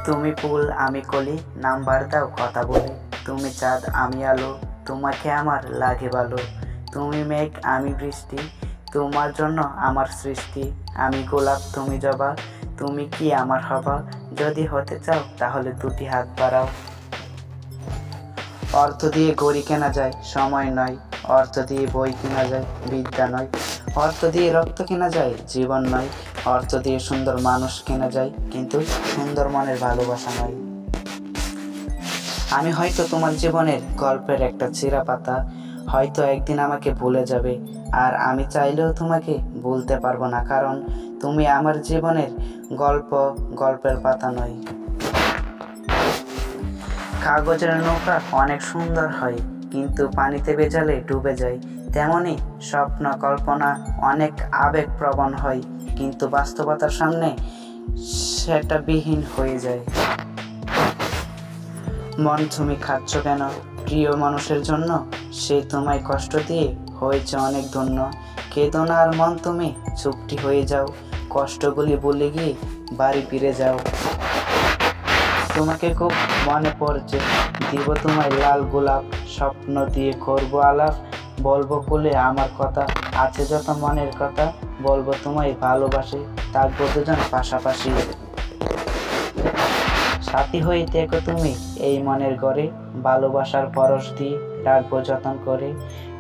তুমি ফুল আমি কলি, নাম্বার দাও কথা বলি। তুমি চাঁদ আমি আলো, তোমাকে আমার লাগে ভালো। তুমি মেঘ আমি বৃষ্টি, তোমার জন্য আমার সৃষ্টি। আমি গোলাপ তুমি জবা, তুমি কি আমার হবা? যদি হতে চাও তাহলে দুটি হাত বাড়াও। অর্থ দিয়ে ঘড়ি কেনা যায়, সময় নয়। অর্থ দিয়ে বই কেনা যায়, বিদ্যা নয়। অর্থ দিয়ে রক্ত কেনা যায়, জীবন নয়। অর্থ দিয়ে সুন্দর মানুষ কেনা যায়, কিন্তু সুন্দর মনের ভালোবাসা নয়। আমি হয়তো তোমার জীবনের গল্পের একটা ছেঁড়া পাতা, হয়তো একদিন আমাকে ভুলে যাবে। আর আমি চাইলেও তোমাকে ভুলতে পারবো না, কারণ তুমি আমার জীবনের গল্পের পাতা নয়। কাগজের নৌকা অনেক সুন্দর হয়, কিন্তু পানিতে ভেজালে ডুবে যায়। তেমনি স্বপ্ন কল্পনা অনেক আবেগপ্রবণ হয়, কিন্তু বাস্তবতার সামনে সেটা বিহীন হয়ে যায়। মন তুমি খাচ্ছ কেন? প্রিয় মানুষের জন্য, সে তোমায় কষ্ট দিয়ে হয়েছে অনেক ধন্য। কেঁদো না আর মন তুমি, চুপটি হয়ে যাও। কষ্টগুলি বলে গিয়ে বাড়ি ফিরে যাও। তোমাকে খুব মনে পড়ছে, দিব তোমায় লাল গোলাপ। স্বপ্ন দিয়ে করবো আলাপ, বলবো কোলে আমার কথা। আছে যত মনের কথা, বলবো তোমায় ভালোবাসি। থাকবো দুজন পাশাপাশি। সাথী হয়ে থেকো তুমি এই মনের ঘরে, ভালোবাসার পরশ দিয়ে রাখবো যতন করে।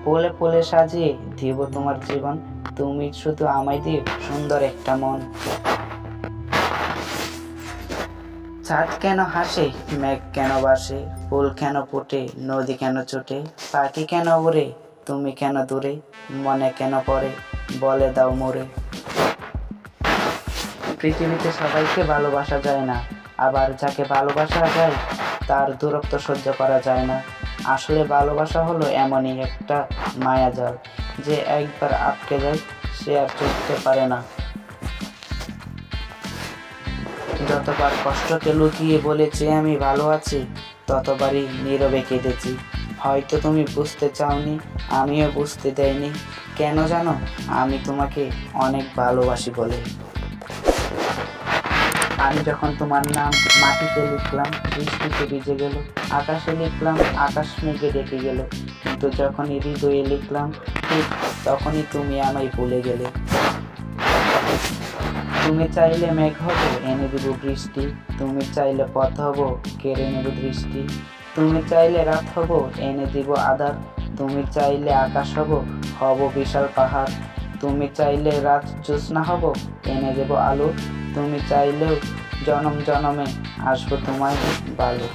পোলে পোলে সাজিয়ে দিব তোমার জীবন, তুমি শুধু আমায় দিয়ে সুন্দর একটা মন। চাঁদ কেন হাসে, মেঘ কেন বাসে, ফুল কেন ফোটে, নদী কেন ছোটে, পাখি কেন উড়ে, তুমি কেন দূরে, মনে কেন পড়ে, বলে দাও মোরে। পৃথিবীতে সবাইকে ভালোবাসা যায় না, আবার যাকে ভালোবাসা যায় তার দূরত্ব সহ্য করা যায় না। আসলে ভালোবাসা হলো এমনই একটা মায়াজাল, যে একবার আটকে যায় সে আর ছুটতে পারে না। যতবার কষ্টকে লুকিয়ে বলেছি আমি ভালো আছি, ততবারই নীরবে কেঁদেছি। হয়তো তুমি বুঝতে চাওনি, আমিও বুঝতে দেয়নি। কেন জানো? আমি তোমাকে অনেক ভালোবাসি বলে। আমি যখন তোমার নাম মাটিতে লিখলাম, বৃষ্টিতে ভিজে গেল। আকাশে লিখলাম, আকাশ মেঘে ডেকে গেল। কিন্তু যখনই হৃদয়ে লিখলাম, ঠিক তখনই তুমি আমায় ভুলে গেলে। তুমি চাইলে মেঘ হবো, এনে দিব বৃষ্টি। তুমি চাইলে পথ হবো, কেড়ে নেব দৃষ্টি। তুমি চাইলে রাত হবো, এনে দিব আধার। তুমি চাইলে আকাশ হবো, হব বিশাল পাহাড়। তুমি চাইলে রাত জ্যোৎস্না হবো, এনে দেব আলো। তুমি চাইলেও জনম জনমে আসবো তোমায় ভালো।